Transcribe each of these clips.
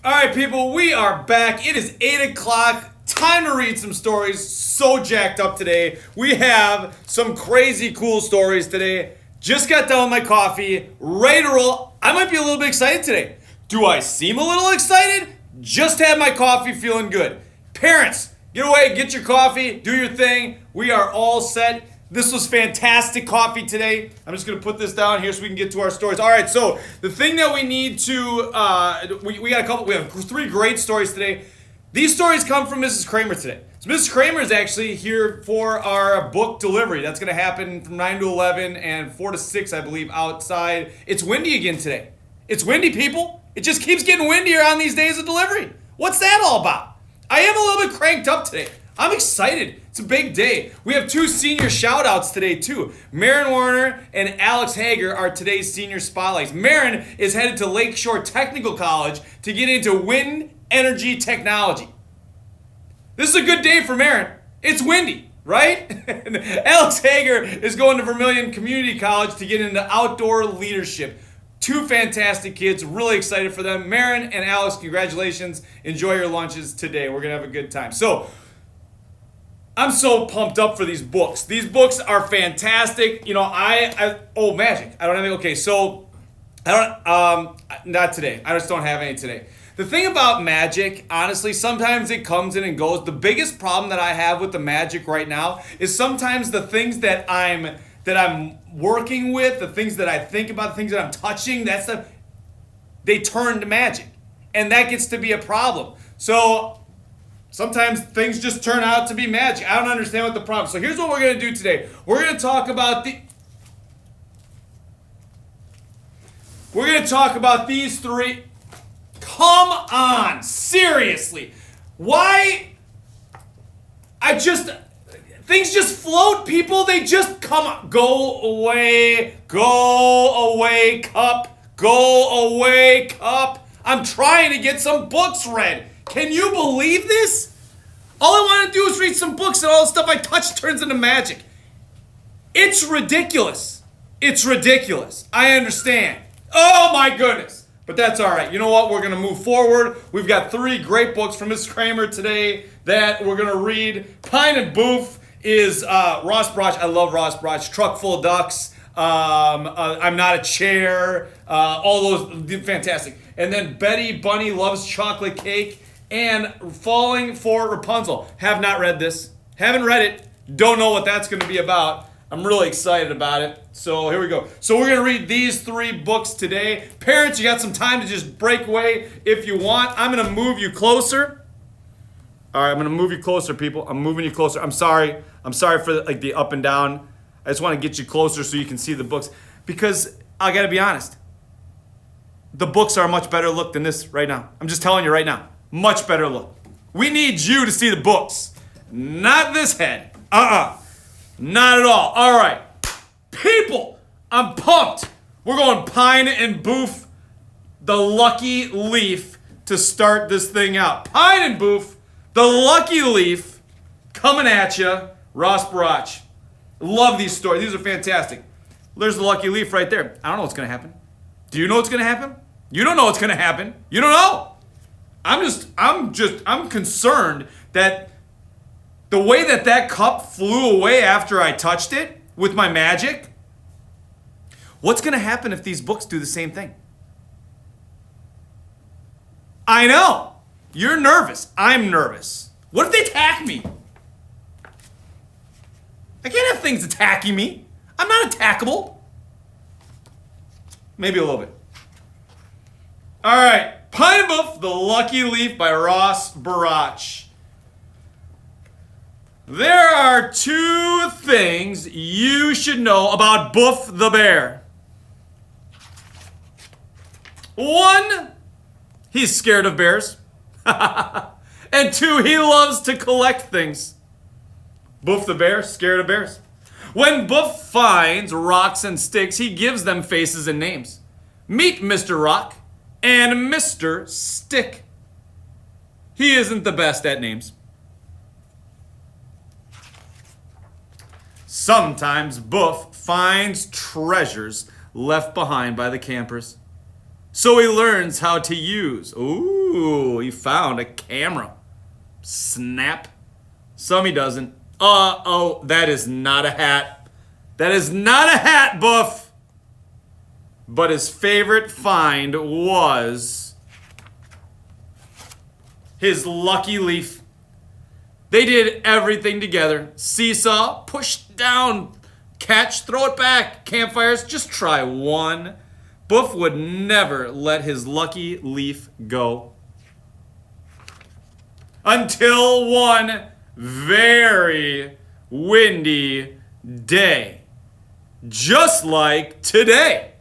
All right, people, we are back. It is 8 o'clock. Time to read some stories. So jacked up today. We have some crazy cool stories today. Just got done with my coffee. Ready to roll. I might be a little bit excited today. Do I seem a little excited? Just had my coffee, feeling good. Parents, get away, get your coffee, do your thing. We are all set. This was fantastic coffee today. I'm just gonna put this down here so we can get to our stories. All right, so the thing that we need to, we got a couple. We have 3 great stories today. These stories come from Mrs. Kramer today. So Mrs. Kramer is actually here for our book delivery. That's gonna happen from 9 to 11 and 4 to 6, I believe, outside. It's windy again today. It's windy, people. It just keeps getting windier on these days of delivery. What's that all about? I am a little bit cranked up today. I'm excited. It's a big day. We have 2 senior shout-outs today, too. Marin Warner and Alex Hager are today's senior spotlights. Marin is headed to Lakeshore Technical College to get into wind energy technology. This is a good day for Marin. It's windy, right? And Alex Hager is going to Vermilion Community College to get into outdoor leadership. 2 fantastic kids. Really excited for them. Marin and Alex, congratulations. Enjoy your lunches today. We're going to have a good time. So, I'm so pumped up for these books. These books are fantastic. You know, magic. I don't have any. Okay, so I don't. Not today. I just don't have any today. The thing about magic, honestly, sometimes it comes in and goes. The biggest problem that I have with the magic right now is sometimes the things that I'm working with, the things that I think about, the things that I'm touching, they turn to magic, and that gets to be a problem. So. Sometimes things just turn out to be magic. I don't understand what the problem is. So here's what we're going to do today. We're going to talk about these 3. Come on, seriously. Why? Things just float, people. They just come, go away, cup, go away, cup. I'm trying to get some books read. Can you believe this? All I want to do is read some books and all the stuff I touch turns into magic. It's ridiculous. It's ridiculous. I understand. Oh my goodness. But that's all right. You know what? We're going to move forward. We've got 3 great books from Ms. Kramer today that we're going to read. Pine and Boof is Ross Broch. I love Ross Broch. Truck Full of Ducks. I'm Not a Chair. All those, fantastic. And then Betty Bunny Loves Chocolate Cake. And Falling for Rapunzel. Have not read this. Haven't read it. Don't know what that's going to be about. I'm really excited about it. So here we go. So we're going to read these 3 books today. Parents, you got some time to just break away if you want. I'm going to move you closer. All right, I'm going to move you closer, people. I'm moving you closer. I'm sorry. I'm sorry for the up and down. I just want to get you closer so you can see the books. Because I got to be honest. The books are a much better look than this right now. I'm just telling you right now. Much better look. We need you to see the books. Not this head. Not at all. All right. People, I'm pumped. We're going Pine and Boof, The Lucky Leaf, to start this thing out. Pine and Boof, The Lucky Leaf, coming at you. Ross Broch. Love these stories. These are fantastic. There's The Lucky Leaf right there. I don't know what's going to happen. Do you know what's going to happen? You don't know what's going to happen. You don't know. I'm concerned that the way that cup flew away after I touched it with my magic, what's going to happen if these books do the same thing? I know. You're nervous. I'm nervous. What if they attack me? I can't have things attacking me. I'm not attackable. Maybe a little bit. All right. Pine and Boof, The Lucky Leaf by Ross Broch. There are 2 things you should know about Boof the Bear. 1, he's scared of bears. And 2, he loves to collect things. Boof the Bear, scared of bears. When Boof finds rocks and sticks, he gives them faces and names. Meet Mr. Rock and Mr. Stick. He isn't the best at names. Sometimes Boof finds treasures left behind by the campers. So he learns how to use, Ooh, he found a camera. Snap. Some he doesn't. Oh, that is not a hat. That is not a hat, Buff. But his favorite find was his lucky leaf. They did everything together. Seesaw, push down, catch, throw it back. Campfires, just try one. Buff would never let his lucky leaf go. Until one very windy day. Just like today.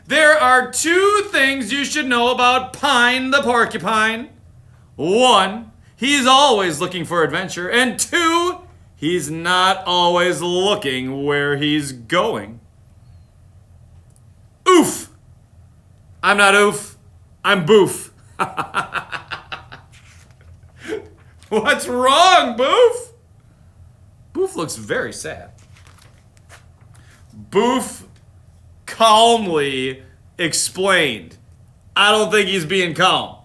There are two things you should know about Pine the porcupine. One, he's always looking for adventure. And two, he's not always looking where he's going. Oof. I'm not oof. I'm boof. What's wrong, Boof? Boof looks very sad. Boof calmly explained, I don't think he's being calm.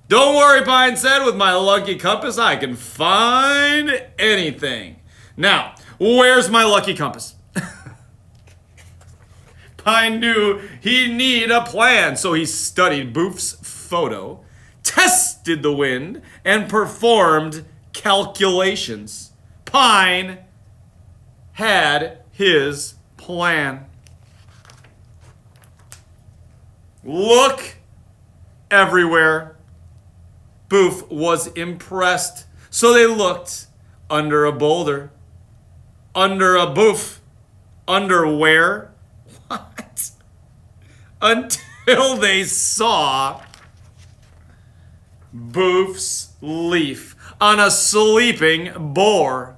Don't worry, Pine said, with my lucky compass, I can find anything. Now, where's my lucky compass? Pine knew he'd need a plan, so he studied Boof's photo, tested the wind, and performed calculations. Pine had his plan. Look everywhere. Boof was impressed, so they looked under a boulder, under a boof, underwear. What? Until they saw Boof's leaf on a sleeping boar.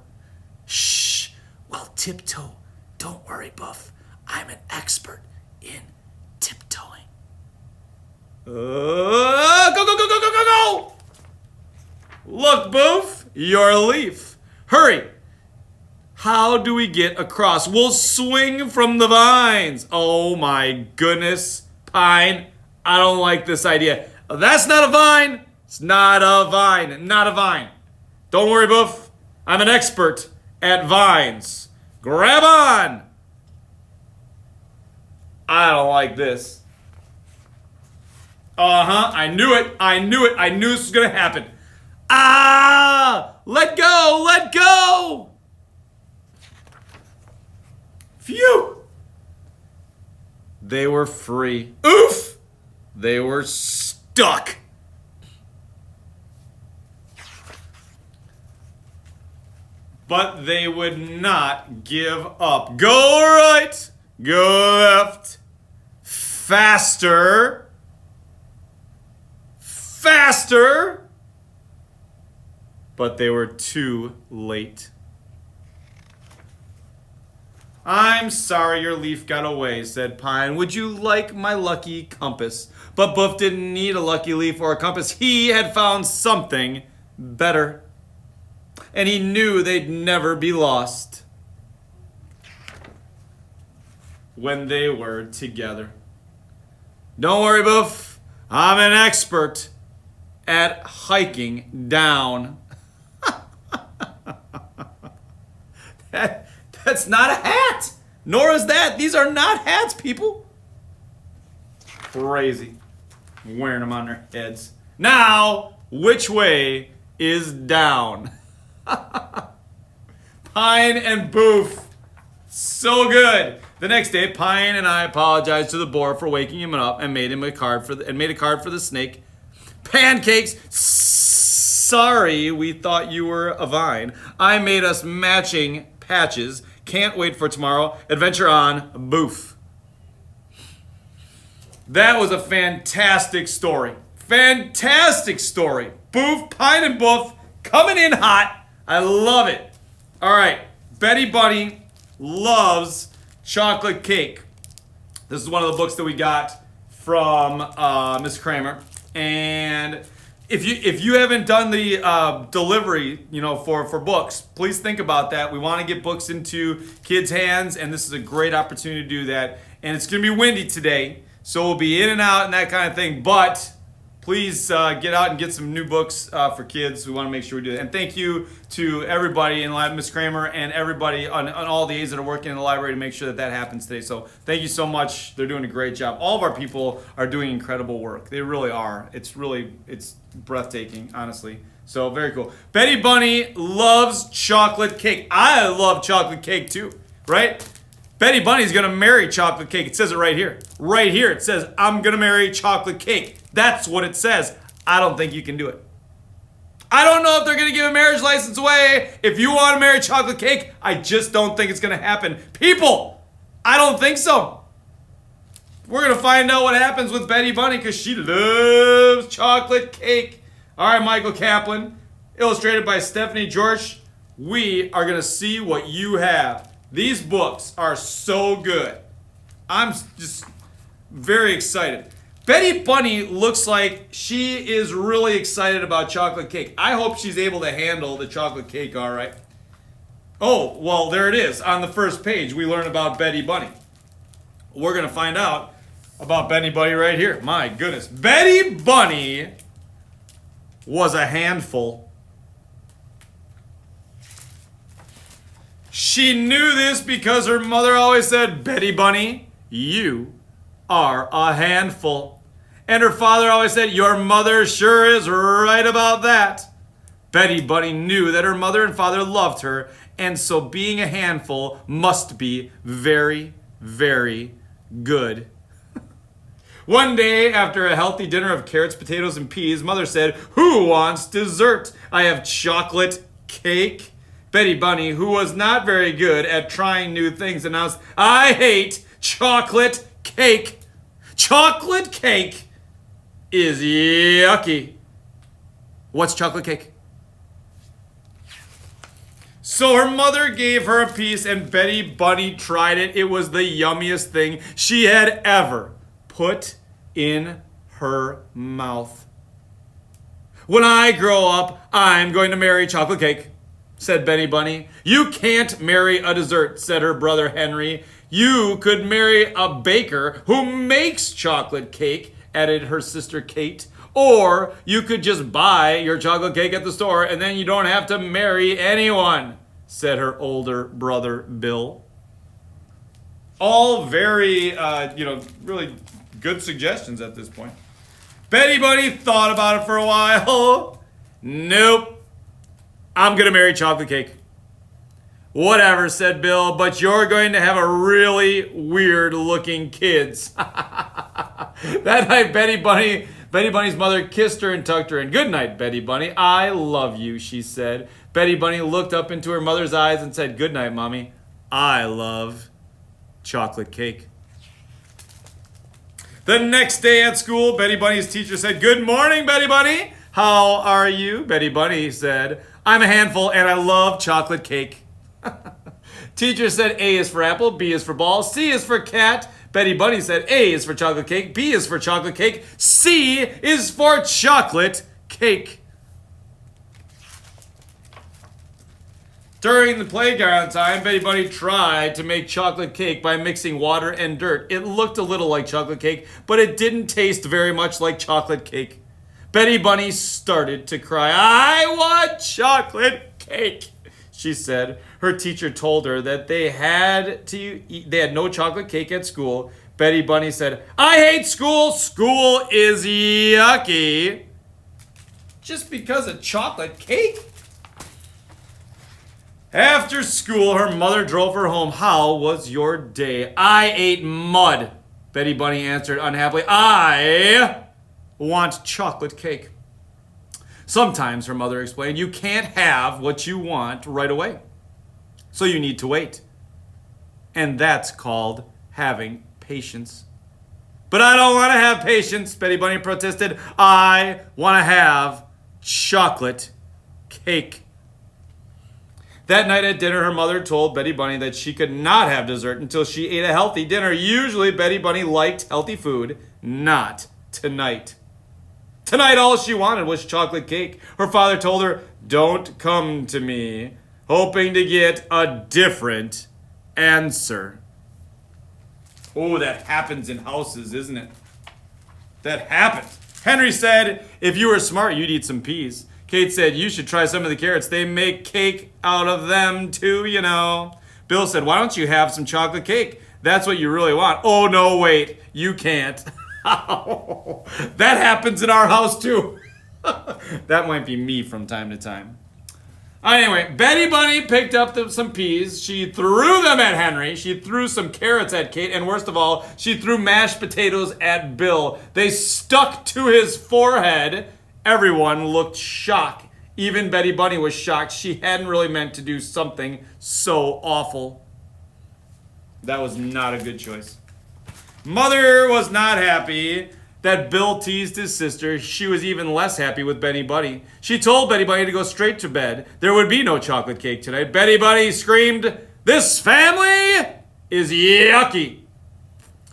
Shh. Well, tiptoe. Don't worry, Buff. I'm an expert in tiptoeing. Go, go, go, go, go, go, go! Look, Boof, your leaf. Hurry. How do we get across? We'll swing from the vines. Oh my goodness. Pine, I don't like this idea. That's not a vine. It's not a vine. Not a vine. Don't worry, Boof. I'm an expert at vines. Grab on. I don't like this. I knew it. I knew it. I knew this was going to happen. Ah! Let go. Let go. Phew! They were free. Oof! They were stuck. But they would not give up. Go right, go left, faster, faster. But they were too late. I'm sorry your leaf got away, said Pine. Would you like my lucky compass? But Boof didn't need a lucky leaf or a compass. He had found something better. And he knew they'd never be lost when they were together. Don't worry, Boof. I'm an expert at hiking down. That's not a hat. Nor is that. These are not hats, people. Crazy. Wearing them on their heads. Now, which way is down? Pine and Boof. So good. The next day, Pine and I apologized to the boar for waking him up and made a card for the snake. Pancakes. Sorry, we thought you were a vine. I made us matching patches. Can't wait for tomorrow. Adventure on, Boof. That was a fantastic story. Fantastic story. Boof, Pine, and Boof coming in hot. I love it. All right. Betty Bunny loves chocolate cake. This is one of the books that we got from Miss Kramer. And if you haven't done the delivery, for books, please think about that. We want to get books into kids' hands, and this is a great opportunity to do that. and it's going to be windy today, so we'll be in and out and that kind of thing. But please get out and get some new books for kids. We want to make sure we do that. And thank you to everybody in Miss Kramer and everybody on all the aides that are working in the library to make sure that happens today. So thank you so much. They're doing a great job. All of our people are doing incredible work. They really are. It's breathtaking, honestly. So very cool. Betty Bunny loves chocolate cake. I love chocolate cake too, right? Betty Bunny's gonna marry chocolate cake. It says it right here. Right here it says, I'm gonna marry chocolate cake. That's what it says. I don't think you can do it. I don't know if they're gonna give a marriage license away. If you want to marry chocolate cake, I just don't think it's gonna happen. People, I don't think so. We're gonna find out what happens with Betty Bunny because she loves chocolate cake. All right, Michael Kaplan, illustrated by Stephanie George. We are gonna see what you have. These books are so good. I'm just very excited. Betty Bunny looks like she is really excited about chocolate cake. I hope she's able to handle the chocolate cake all right. Oh, well, there it is. On the first page, we learn about Betty Bunny. We're going to find out about Betty Bunny right here. My goodness. Betty Bunny was a handful. She knew this because her mother always said, Betty Bunny, you are a handful. And her father always said, your mother sure is right about that. Betty Bunny knew that her mother and father loved her, and so being a handful must be very, very good. One day, after a healthy dinner of carrots, potatoes, and peas, Mother said, who wants dessert? I have chocolate cake. Betty Bunny, who was not very good at trying new things, announced, I hate chocolate cake. Chocolate cake is yucky. What's chocolate cake? So her mother gave her a piece and Betty Bunny tried it. It was the yummiest thing she had ever put in her mouth. When I grow up, I'm going to marry chocolate cake, said Betty Bunny. You can't marry a dessert, said her brother Henry. You could marry a baker who makes chocolate cake, added her sister Kate. Or you could just buy your chocolate cake at the store and then you don't have to marry anyone, said her older brother Bill. All very, really good suggestions at this point. Betty Bunny thought about it for a while. Nope. I'm going to marry chocolate cake. Whatever, said Bill, but you're going to have a really weird looking kids. That night, Betty Bunny's mother kissed her and tucked her in. Good night, Betty Bunny. I love you, she said. Betty Bunny looked up into her mother's eyes and said, good night, Mommy. I love chocolate cake. The next day at school, Betty Bunny's teacher said, good morning, Betty Bunny. How are you? Betty Bunny said, I'm a handful and I love chocolate cake. Teacher said A is for apple, B is for ball, C is for cat. Betty Bunny said A is for chocolate cake, B is for chocolate cake, C is for chocolate cake. During the playground time, Betty Bunny tried to make chocolate cake by mixing water and dirt. It looked a little like chocolate cake, but it didn't taste very much like chocolate cake. Betty Bunny started to cry. I want chocolate cake, she said. Her teacher told her that they had no chocolate cake at school. Betty Bunny said, I hate school. School is yucky. Just because of chocolate cake? After school, her mother drove her home. How was your day? I ate mud, Betty Bunny answered unhappily. I want chocolate cake. Sometimes, her mother explained, you can't have what you want right away. So you need to wait. And that's called having patience. But I don't want to have patience, Betty Bunny protested. I want to have chocolate cake. That night at dinner, her mother told Betty Bunny that she could not have dessert until she ate a healthy dinner. Usually, Betty Bunny liked healthy food. Not tonight. Tonight, all she wanted was chocolate cake. Her father told her, don't come to me, hoping to get a different answer. Oh, that happens in houses, isn't it? That happens. Henry said, if you were smart, you'd eat some peas. Kate said, you should try some of the carrots. They make cake out of them too, you know. Bill said, why don't you have some chocolate cake? That's what you really want. Oh, no, wait. You can't. That happens in our house too. That might be me from time to time. Anyway, Betty Bunny picked up some peas. She threw them at Henry. She threw some carrots at Kate. And worst of all, she threw mashed potatoes at Bill. They stuck to his forehead. Everyone looked shocked. Even Betty Bunny was shocked. She hadn't really meant to do something so awful. That was not a good choice. Mother was not happy that Bill teased his sister. She was even less happy with Betty Bunny. She told Betty Bunny to go straight to bed. There would be no chocolate cake tonight. Betty Bunny screamed, "This family is yucky."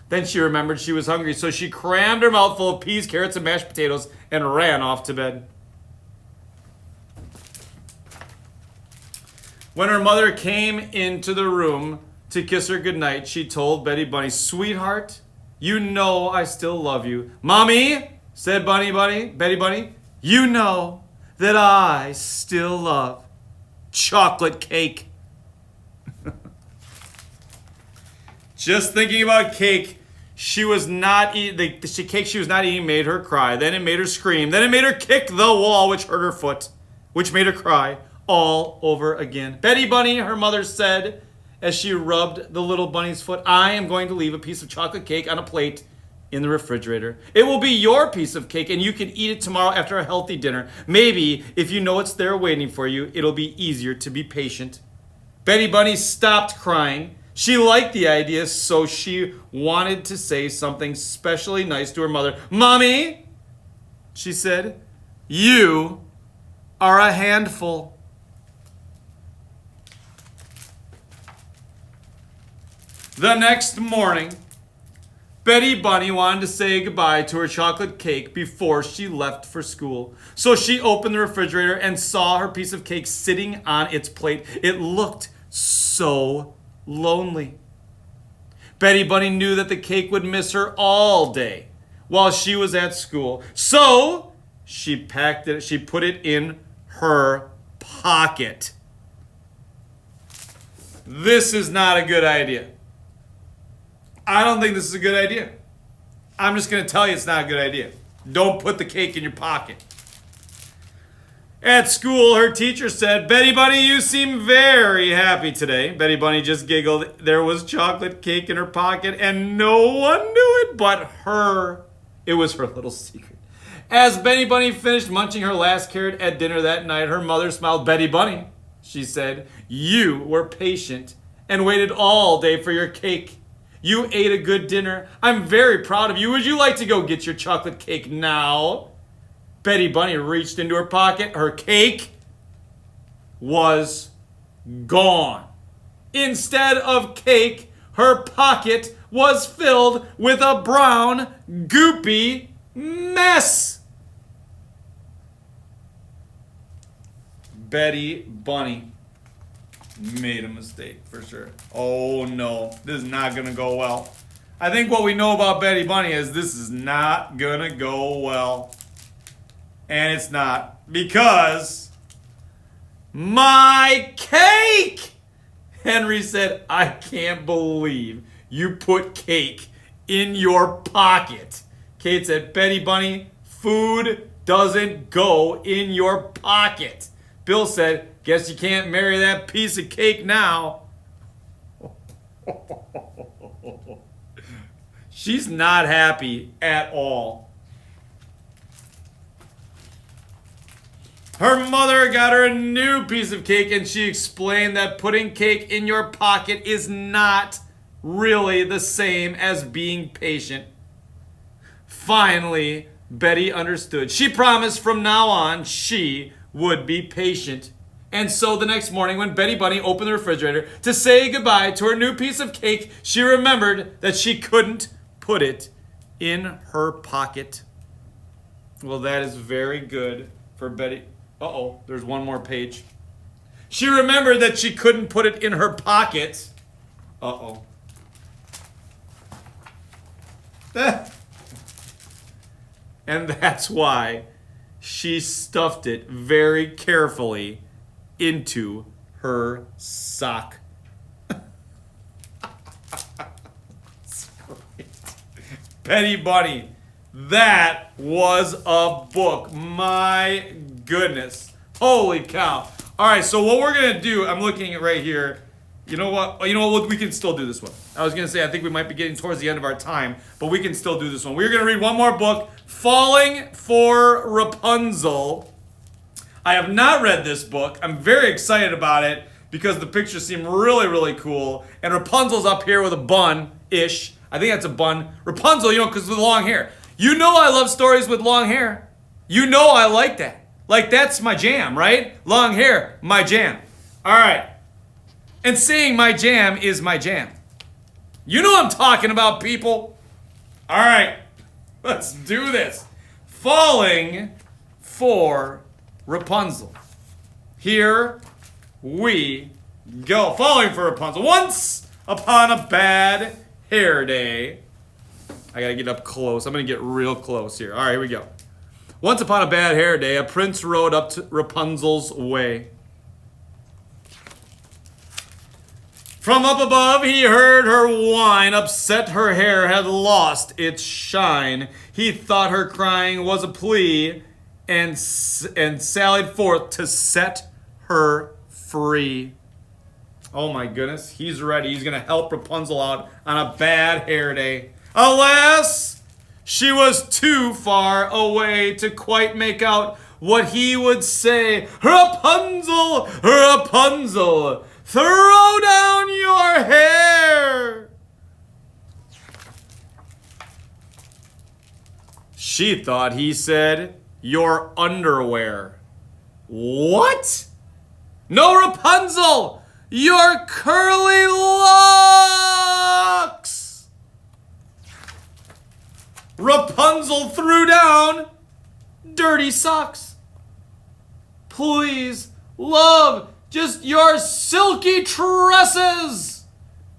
Then she remembered she was hungry, so she crammed her mouth full of peas, carrots, and mashed potatoes and ran off to bed. When her mother came into the room to kiss her goodnight, she told Betty Bunny, "Sweetheart, you know I still love you." "Mommy," said Betty Bunny, "you know that I still love chocolate cake." Just thinking about cake she was not eating, the cake she was not eating made her cry. Then it made her scream. Then it made her kick the wall, which hurt her foot, which made her cry all over again. Betty Bunny, her mother said, as she rubbed the little bunny's foot, "I am going to leave a piece of chocolate cake on a plate in the refrigerator. It will be your piece of cake, and you can eat it tomorrow after a healthy dinner. Maybe, if you know it's there waiting for you, it'll be easier to be patient." Betty Bunny stopped crying. She liked the idea, so she wanted to say something especially nice to her mother. "Mommy," she said, "you are a handful." The next morning, Betty Bunny wanted to say goodbye to her chocolate cake before she left for school. So she opened the refrigerator and saw her piece of cake sitting on its plate. It looked so lonely. Betty Bunny knew that the cake would miss her all day while she was at school. So she packed it, she put it in her pocket. This is not a good idea. I don't think this is a good idea. I'm just going to tell you it's not a good idea. Don't put the cake in your pocket. At school, her teacher said, "Betty Bunny, you seem very happy today." Betty Bunny just giggled. There was chocolate cake in her pocket, and no one knew it but her. It was her little secret. As Betty Bunny finished munching her last carrot at dinner that night, her mother smiled. "Betty Bunny," she said, "you were patient and waited all day for your cake. You ate a good dinner. I'm very proud of you. Would you like to go get your chocolate cake now?" Betty Bunny reached into her pocket. Her cake was gone. Instead of cake, her pocket was filled with a brown, goopy mess. Betty Bunny made a mistake for sure. Oh no, this is not gonna go well. I think what we know about Betty Bunny is this is not gonna go well. And it's not, because my cake! Henry said, "I can't believe you put cake in your pocket." Kate said, "Betty Bunny, food doesn't go in your pocket." Bill said, "Guess you can't marry that piece of cake now." She's not happy at all. Her mother got her a new piece of cake, and she explained that putting cake in your pocket is not really the same as being patient. Finally, Betty understood. She promised from now on she would be patient. And so the next morning, when Betty Bunny opened the refrigerator to say goodbye to her new piece of cake, she remembered that she couldn't put it in her pocket. Well, that is very good for Betty. Uh-oh, there's one more page. She remembered that she couldn't put it in her pocket. Uh-oh. And that's why she stuffed it very carefully into her sock. Petty Bunny. That was a book. My goodness. Holy cow. All right, so what we're going to do, I'm looking at right here. You know what? We can still do this one. I was going to say, I think we might be getting towards the end of our time, but we can still do this one. We're going to read one more book, Falling for Rapunzel. I have not read this book. I'm very excited about it because the pictures seem really, really cool. And Rapunzel's up here with a bun-ish. I think that's a bun. Rapunzel, because with long hair. You know I love stories with long hair. You know I like that. Like, that's my jam, right? Long hair, my jam. All right. And saying my jam is my jam. You know what I'm talking about, people. All right. Let's do this. Falling for Rapunzel. Here we go. Falling for Rapunzel. Once upon a bad hair day. I gotta get up close. I'm gonna get real close here. All right, here we go. Once upon a bad hair day, a prince rode up to Rapunzel's way. From up above, he heard her whine, upset her hair had lost its shine. He thought her crying was a plea, and sallied forth to set her free. Oh my goodness, he's ready. He's gonna help Rapunzel out on a bad hair day. Alas, she was too far away to quite make out what he would say. Rapunzel, Rapunzel, throw down your hair. She thought he said, your underwear. What? No, Rapunzel, your curly locks. Rapunzel threw down dirty socks. Please, love, just your silky tresses.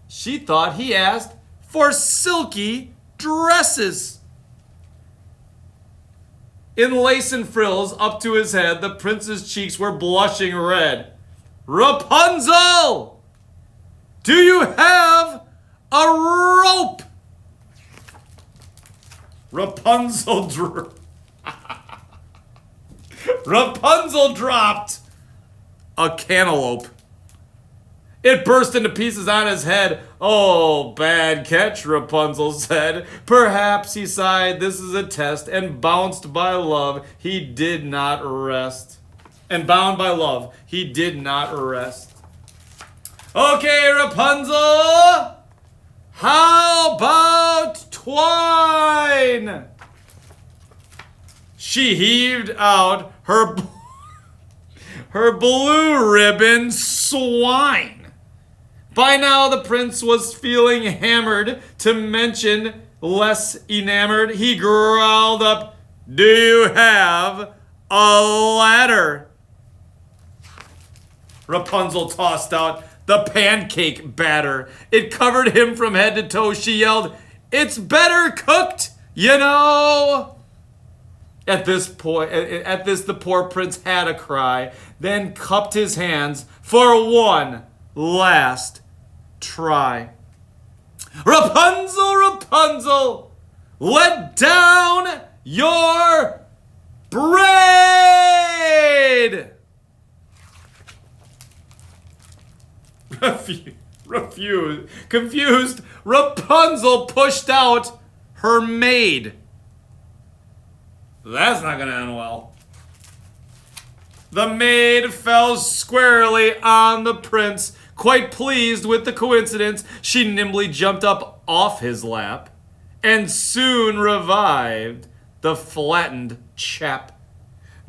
She thought he asked for silky dresses. In lace and frills up to his head, the prince's cheeks were blushing red. Rapunzel, do you have a rope? Rapunzel dropped a cantaloupe. It burst into pieces on his head. Oh, bad catch, Rapunzel said. Perhaps, he sighed, this is a test, and bounced by love, he did not rest. And bound by love, he did not rest. Okay, Rapunzel, how about twine? She heaved out her blue ribbon swine. By now the prince was feeling hammered, to mention less enamored. He growled up, do you have a ladder? Rapunzel tossed out the pancake batter. It covered him from head to toe. She yelled, it's better cooked, you know. At this, the poor prince had a cry, then cupped his hands for one last try. Rapunzel, Rapunzel, let down your braid. Confused, Rapunzel pushed out her maid. That's not gonna end well. The maid fell squarely on the prince. Quite pleased with the coincidence, she nimbly jumped up off his lap and soon revived the flattened chap.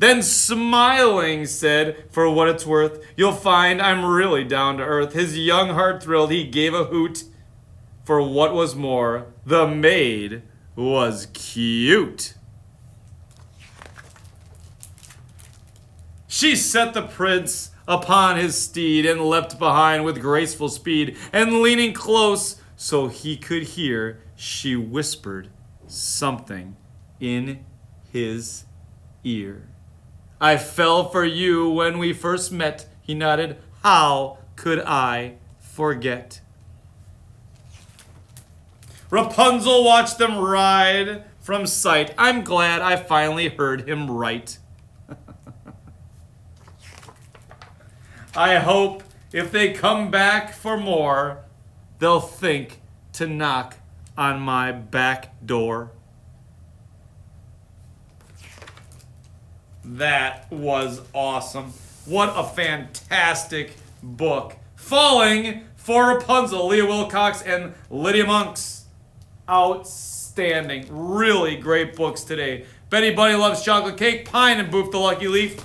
Then smiling said, for what it's worth, you'll find I'm really down to earth. His young heart thrilled, he gave a hoot. For what was more, the maid was cute. She set the prince upon his steed and leapt behind with graceful speed, and leaning close so he could hear, she whispered something in his ear. I fell for you when we first met, he nodded. How could I forget? Rapunzel watched them ride from sight. I'm glad I finally heard him right. I hope if they come back for more, they'll think to knock on my back door. That was awesome. What a fantastic book. Falling for Rapunzel, Leah Wilcox and Lydia Monks. Outstanding. Really great books today. Betty Buddy Loves Chocolate Cake, Pine and Boof the Lucky Leaf,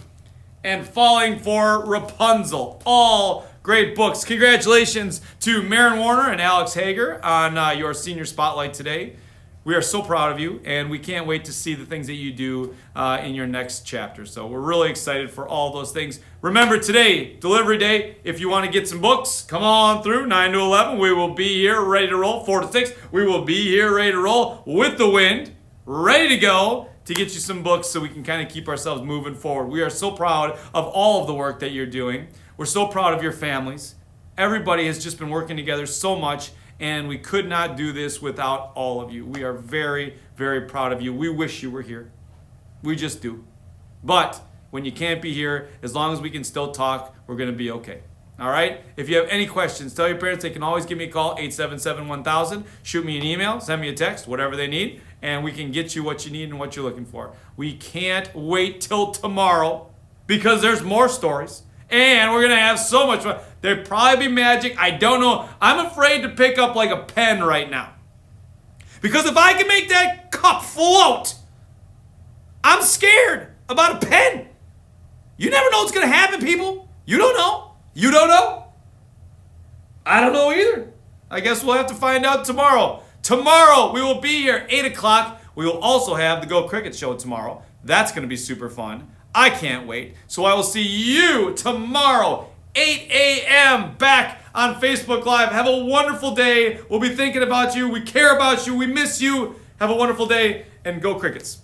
and Falling for Rapunzel. All great books. Congratulations to Maren Warner and Alex Hager on your senior spotlight today. We are so proud of you, and we can't wait to see the things that you do in your next chapter. So we're really excited for all those things. Remember today, delivery day. If you want to get some books, come on through 9 to 11. We will be here ready to roll. 4 to 6, we will be here ready to roll with the wind, ready to go to get you some books so we can kind of keep ourselves moving forward. We are so proud of all of the work that you're doing. We're so proud of your families. Everybody has just been working together so much, and we could not do this without all of you. We are very, very proud of you. We wish you were here. We just do. But when you can't be here, as long as we can still talk, we're going to be okay. All right? If you have any questions, tell your parents they can always give me a call, 877-1000. Shoot me an email, send me a text, whatever they need, and we can get you what you need and what you're looking for. We can't wait till tomorrow because there's more stories. And we're going to have so much fun. There'd probably be magic. I don't know. I'm afraid to pick up like a pen right now. Because if I can make that cup float, I'm scared about a pen. You never know what's going to happen, people. You don't know. You don't know. I don't know either. I guess we'll have to find out tomorrow. Tomorrow we will be here 8 o'clock. We will also have the Go Cricket Show tomorrow. That's going to be super fun. I can't wait. So I will see you tomorrow, 8 a.m. back on Facebook Live. Have a wonderful day. We'll be thinking about you. We care about you. We miss you. Have a wonderful day, and go Crickets.